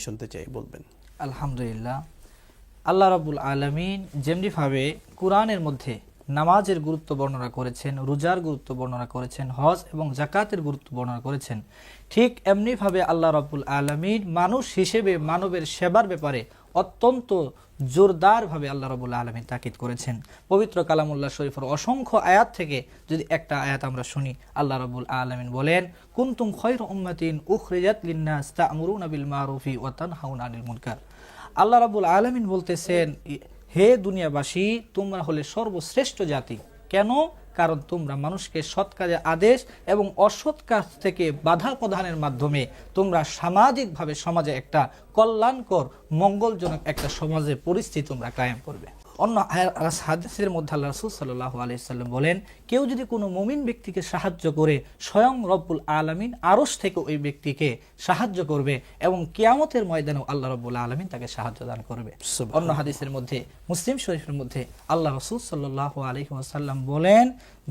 শুনতে চাই, বলবেন। আলহামদুলিল্লাহ, আল্লাহ রাব্বুল আলামিন যেমনিভাবে কুরআনের মধ্যে নামাজের গুরুত্ব বর্ণনা করেছেন, রোজার গুরুত্ব বর্ণনা করেছেন, হজ এবং যাকাতের গুরুত্ব বর্ণনা করেছেন, ঠিক এমনিভাবে আল্লাহ রাব্বুল আলামিন মানুষ হিসেবে মানবের সেবার ব্যাপারে অত্যন্ত জোরদারভাবে আল্লাহ রাব্বুল আলামিন তাকিদ করেছেন। পবিত্র কালামুল্লাহ শরীফের অসংখ্য আয়াত থেকে যদি একটা আয়াত আমরা শুনি, আল্লাহ রাব্বুল আলামিন বলেন, কুনতুম খায়রা উম্মাতিন উখরিজাত লিন-নাস তা'মুরুনা বিল মারুফি ওয়া তানহাউনা আনিল মুনকার। আল্লাহ রাব্বুল আলামিন বলতেছেন, হে দুনিয়াবাসী, তোমরা হলে সর্বশ্রেষ্ঠ জাতি। কেন? কারণ তোমরা মানুষকে সৎ কাজের আদেশ এবং অসৎ কাজ থেকে বাধা প্রদানের মাধ্যমে তোমরা সামাজিকভাবে সমাজে একটা কল্যাণকর মঙ্গলজনক একটা সমাজের পরিস্থিতি তোমরা কায়েম করবে। অন্য হাদিসের মধ্যে আল্লাহ রাসূল সাল্লাল্লাহু আলাইহি সাল্লাম বলেন, কেউ যদি কোনো মুমিন ব্যক্তিকে সাহায্য করে, স্বয়ং রব্বুল আলামিন আরশ থেকে ওই ব্যক্তিকে সাহায্য করবে এবং কিয়ামতের ময়দানেও আল্লাহ রব্বুল আলামিন তাকে সাহায্য দান করবে। অন্য হাদিসের মধ্যে, মুসলিম শরীফের মধ্যে আল্লাহ রাসূল সাল্লাল্লাহু আলাইহি ওয়াসাল্লাম বলেন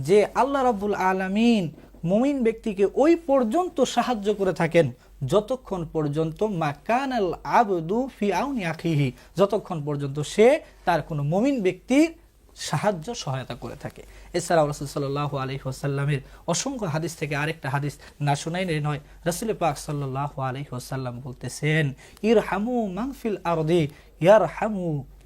যে আল্লাহ রব্বুল আলামিন মুমিন ব্যক্তিকে ওই পর্যন্ত সাহায্য করে থাকেন যতক্ষণ পর্যন্ত মাকানাল আবদু ফি আউনি আখিহি, যতক্ষণ পর্যন্ত সে তার কোনো মুমিন ব্যক্তির সাহায্য সহায়তা করে থাকে। এছাড়াও রাসূল সাল্লাল্লাহু আলাইহি ওয়াসাল্লামের অসংখ্য হাদিস থেকে আরেকটা হাদিস না শোনাইলে নয়, রাসূল পাক সাল্লাল্লাহু আলাইহি ওয়াসাল্লাম বলতেছেন, ইরহামু মান ফিল আরদি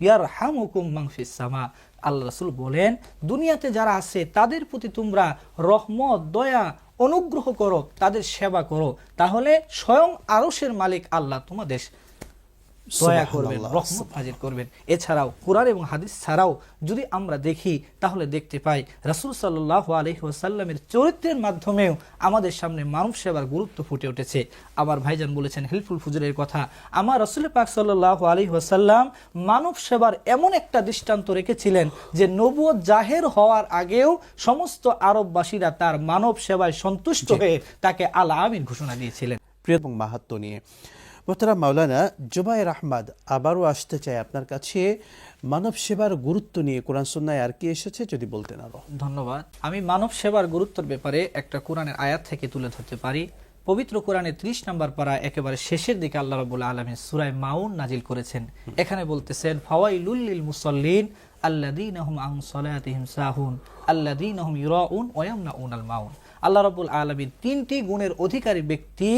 ইয়ারহামুকুম মান ফিস সামা। আল্লাহ রাসূল বলেন, দুনিয়াতে যারা আছে তাদের প্রতি তোমরা রহমত, দয়া, অনুগ্রহ করো, তাদের সেবা করো, তাহলে স্বয়ং আরশের মালিক আল্লাহ তোমাদের দয়া করবেন, রহমত হাজির করবেন। এছাড়াও কুরআন এবং হাদিস ছাড়াও যদি আমরা দেখি তাহলে দেখতে পাই রাসূল সাল্লাল্লাহু আলাইহি ওয়াসাল্লামের চরিত্রের মাধ্যমেও আমাদের সামনে মানব সেবার গুরুত্ব ফুটে উঠেছে। আবার ভাইজান বলেছেন হিলফুল ফুজুরের কথা, আমার রাসূল পাক সাল্লাল্লাহু আলাইহি ওয়াসাল্লাম মানব সেবার এমন একটা দৃষ্টান্ত রেখেছিলেন যে নবুয়ত জাহের হওয়ার আগেও সমস্ত আরববাসীরা তার মানব সেবায় সন্তুষ্ট হয়ে তাকে আল আমিন ঘোষণা দিয়েছিলেন। প্রিয় এবং মাহাত্ম্য নিয়ে মোহতারাম মাওলানা জুবায়ের আহমদ, আবারও আসতে চাই আপনার কাছে, মানব সেবার গুরুত্ব নিয়ে কোরআন সুন্নাহয় আর কি এসেছে যদি বলতেন আরো। ধন্যবাদ। আমি মানব সেবার গুরুত্বের ব্যাপারে একটা কোরআনের আয়াত থেকে তুলে ধরতে পারি। পবিত্র কোরআনের 30 নম্বর পারা একেবারে শেষের দিকে আল্লাহ রাব্বুল আলামিন সূরা মাউন নাজিল করেছেন। এখানে বলতেছেন, ফাওয়াইলুল লিল মুসাল্লিন আল্লাযীনা হুম আন সালাতিহিম সাহুন আল্লাযীনা হুম ইউরাউন ওয়া ইয়ামনাউনাল মাউন। আল্লাহ রাব্বুল আলামিন তিনটি গুণের অধিকারী ব্যক্তি,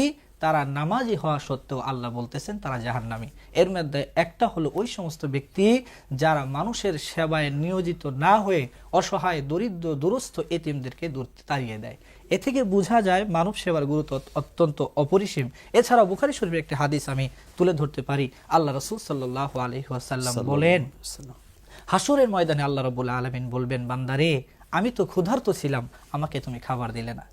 তারা নামাজি হওয়া সত্ত্বেও আল্লাহ বলতেছেন তারা জাহান্নামী। এর মধ্যে একটা হলো ওই সমস্ত ব্যক্তি যারা মানুষের সেবায় নিয়োজিত না হয়ে অসহায়, দরিদ্র, দুরস্থ এতিমদেরকে দূর তাড়িয়ে দেয়। এ থেকে বোঝা যায় মানব সেবার গুরুত্ব অত্যন্ত অপরিসীম। এছাড়া বুখারী শরীফের একটি হাদিস আমি তুলে ধরতে পারি। আল্লাহ রাসূল সাল্লাল্লাহু আলাইহি ওয়াসাল্লাম বলেন, হাসরের ময়দানে আল্লাহ রাব্বুল আলামিন বলবেন, বান্দারে, আমি তো ক্ষুধার্ত ছিলাম, আমাকে তুমি খাবার দিলে না।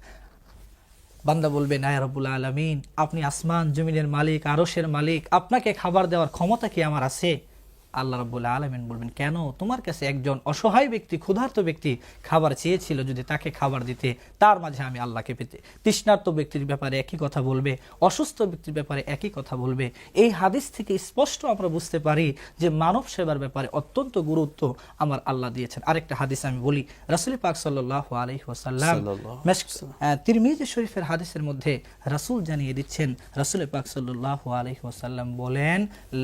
বান্দা বলবে, না ইয়া রাব্বুল আলামিন, আপনি আসমান জমিনের মালিক, আরশের মালিক, আপনাকে খাবার দেওয়ার ক্ষমতা কি আমার আছে? আল্লাহ রাব্বুল আলামিন বলবেন, কেন? তোমার কাছে একজন অসহায় ব্যক্তি, ক্ষুধার্ত ব্যক্তি খাবার চেয়েছিল, যদি তাকে খাবার দিতে, তার মাঝে আমি আল্লাহকে পেতে। তৃষ্ণার্ত ব্যক্তির ব্যাপারে একই কথা বলবে, অসুস্থ ব্যক্তির ব্যাপারে একই কথা বলবে। এই হাদিস থেকে স্পষ্ট আমরা বুঝতে পারি যে মানব সেবার ব্যাপারে অত্যন্ত গুরুত্ব আমার আল্লাহ দিয়েছেন। আরেকটা হাদিস আমি বলি, রাসূল পাক সাল্লাল্লাহু আলাইহি ওয়াসাল্লাম তিরমিজি শরীফের হাদিসের মধ্যে রাসূল জানিয়ে দিচ্ছেন, রাসূল পাক সাল্লাল্লাহু আলাইহি ওয়াসাল্লাম বলেন,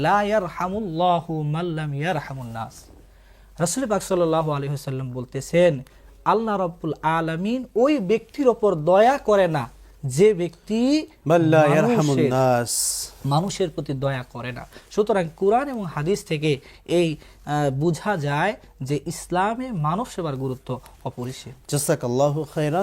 লা ইয়ারহামুল্লাহু মাল্লাম ইয়ারহামুন নাস। রাসূল পাক সাল্লাল্লাহু আলাইহি ওয়াসাল্লাম বলতেছেন, আল্লাহ রাব্বুল আলামিন ওই ব্যক্তির উপর দয়া করে না যে ব্যক্তি মাল্লা ইয়ারহামুন নাস, মানুষের প্রতি দয়া করে না। সুতরাং কুরআন এবং হাদিস থেকে এই বোঝা যায় যে ইসলামে মানব সেবার গুরুত্ব অপরিসীম। জাযাকাল্লাহু খাইরান।